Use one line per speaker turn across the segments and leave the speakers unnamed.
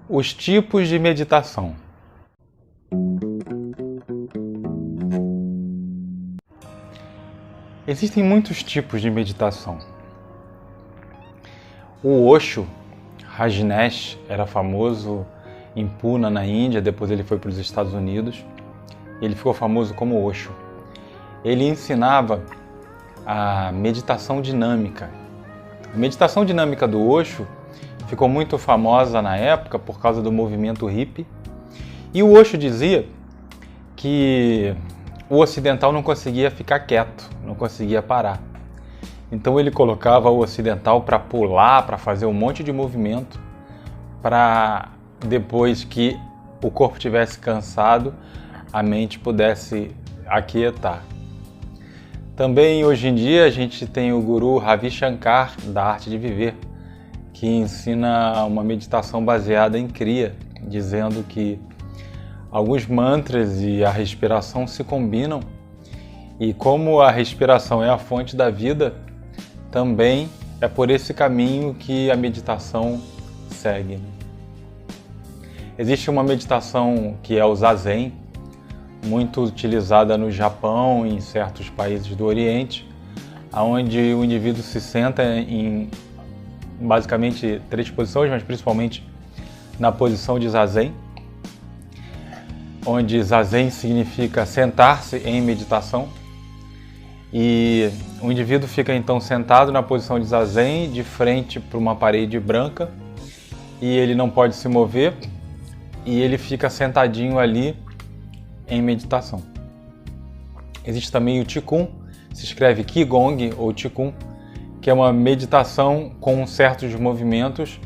Os tipos de meditação. Existem muitos tipos de meditação. O Osho Rajneesh era famoso em Pune, na Índia, depois ele foi para os Estados Unidos. Ele ficou famoso como Osho. Ele ensinava a meditação dinâmica. A meditação dinâmica do Osho ficou muito famosa na época por causa do movimento hippie. E o Osho dizia que o ocidental não conseguia ficar quieto, não conseguia parar. Então ele colocava o ocidental para pular, para fazer um monte de movimento, para depois que o corpo estivesse cansado, a mente pudesse aquietar. Também hoje em dia a gente tem o guru Ravi Shankar, da Arte de Viver, que ensina uma meditação baseada em Kriya, dizendo que alguns mantras e a respiração se combinam, e como a respiração é a fonte da vida, também é por esse caminho que a meditação segue. Existe uma meditação que é o Zazen, muito utilizada no Japão e em certos países do Oriente, onde o indivíduo se senta em basicamente 3 posições, mas principalmente na posição de Zazen, onde Zazen significa sentar-se em meditação, e o indivíduo fica então sentado na posição de Zazen, de frente para uma parede branca, e ele não pode se mover, e ele fica sentadinho ali em meditação. Existe também o Qigong, se escreve Qigong ou Qigong, que é uma meditação com certos movimentos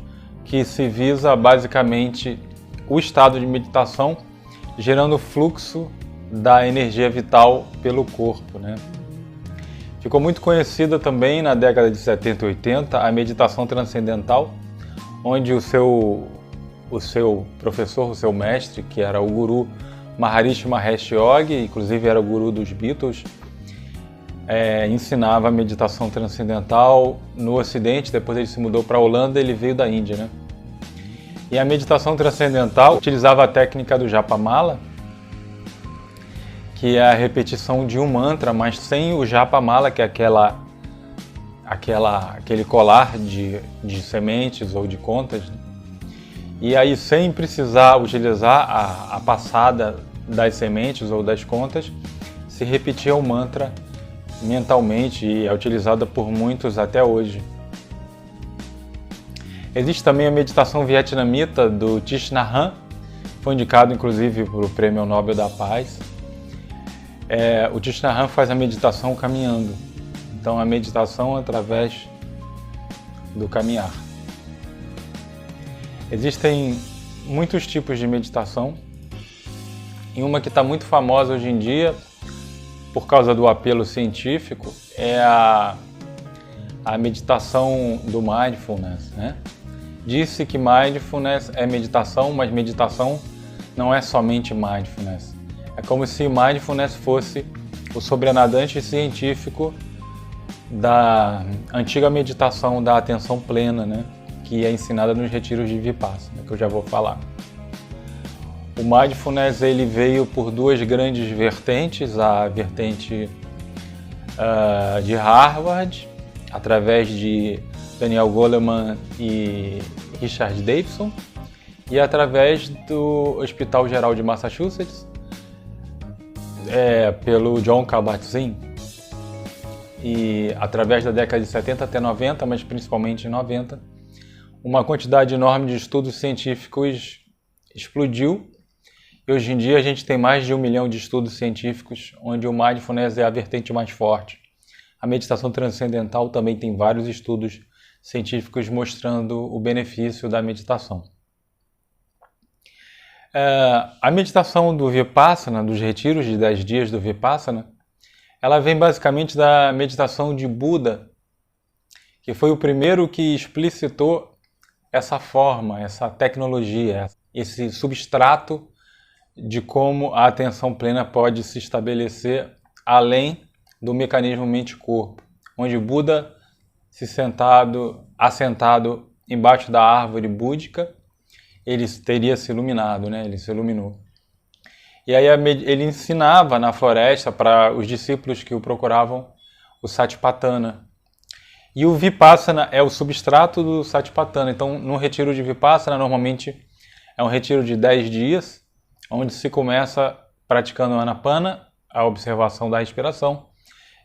que se visa basicamente o estado de meditação, gerando fluxo da energia vital pelo corpo, né? Ficou muito conhecida também na década de 70 e 80 a meditação transcendental, onde o seu professor, o seu mestre, que era o guru Maharishi Mahesh Yogi, inclusive era o guru dos Beatles, ensinava a meditação transcendental no Ocidente. Depois ele se mudou para a Holanda, ele veio da Índia, né? E a meditação transcendental utilizava a técnica do Japamala, que é a repetição de um mantra, mas sem o Japamala, que é aquele colar de sementes ou de contas, né? E aí, sem precisar utilizar a passada das sementes ou das contas, se repetia o mantra mentalmente, e é utilizada por muitos até hoje. Existe também a meditação vietnamita do Thich Nhat Hanh, foi indicado inclusive para o Prêmio Nobel da Paz. O Thich Nhat Hanh faz a meditação caminhando, então a meditação através do caminhar. Existem muitos tipos de meditação, e uma que está muito famosa hoje em dia, por causa do apelo científico, é a meditação do mindfulness, né? Disse que mindfulness é meditação, mas meditação não é somente mindfulness. É como se mindfulness fosse o sobrenadante científico da antiga meditação da atenção plena, né? Que é ensinada nos retiros de Vipassana, que eu já vou falar. O mindfulness ele veio por 2 grandes vertentes, a vertente de Harvard, através de Daniel Goleman e Richard Davidson, e através do Hospital Geral de Massachusetts, pelo John Kabat-Zinn, e através da década de 70 até 90, mas principalmente em 90, uma quantidade enorme de estudos científicos explodiu, e hoje em dia a gente tem mais de 1 milhão de estudos científicos onde o mindfulness é a vertente mais forte. A meditação transcendental também tem vários estudos científicos mostrando o benefício da meditação. A meditação do Vipassana, dos retiros de 10 dias do Vipassana, ela vem basicamente da meditação de Buda, que foi o primeiro que explicitou essa forma, essa tecnologia, esse substrato de como a atenção plena pode se estabelecer além do mecanismo mente-corpo, onde Buda assentado embaixo da árvore búdica, ele teria se iluminado, né? Ele se iluminou. E aí ele ensinava na floresta para os discípulos que o procuravam o Satipatthana. E o Vipassana é o substrato do Satipatthana. Então, no retiro de Vipassana, normalmente é um retiro de 10 dias, onde se começa praticando o Anapana, a observação da respiração,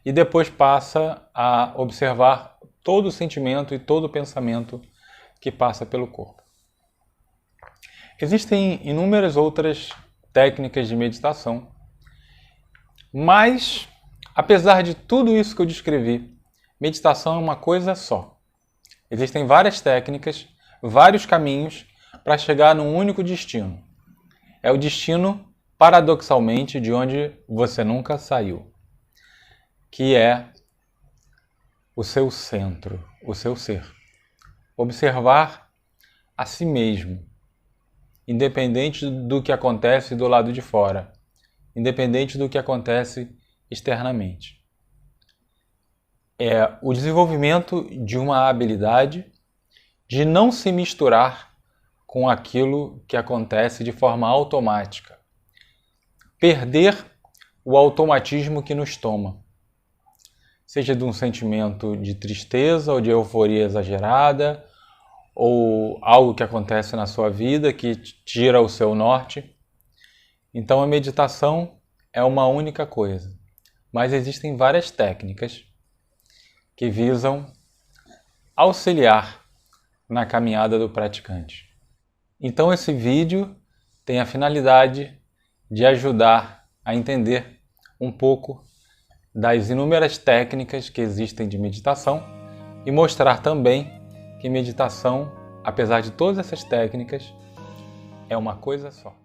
e depois passa a observar todo o sentimento e todo o pensamento que passa pelo corpo. Existem inúmeras outras técnicas de meditação, mas, apesar de tudo isso que eu descrevi, meditação é uma coisa só. Existem várias técnicas, vários caminhos para chegar num único destino. É o destino, paradoxalmente, de onde você nunca saiu, que é o seu centro, o seu ser. Observar a si mesmo, independente do que acontece do lado de fora, independente do que acontece externamente. É o desenvolvimento de uma habilidade de não se misturar com aquilo que acontece de forma automática. Perder o automatismo que nos toma. Seja de um sentimento de tristeza ou de euforia exagerada, ou algo que acontece na sua vida que tira o seu norte. Então a meditação é uma única coisa, mas existem várias técnicas que visam auxiliar na caminhada do praticante. Então esse vídeo tem a finalidade de ajudar a entender um pouco das inúmeras técnicas que existem de meditação e mostrar também que meditação, apesar de todas essas técnicas, é uma coisa só.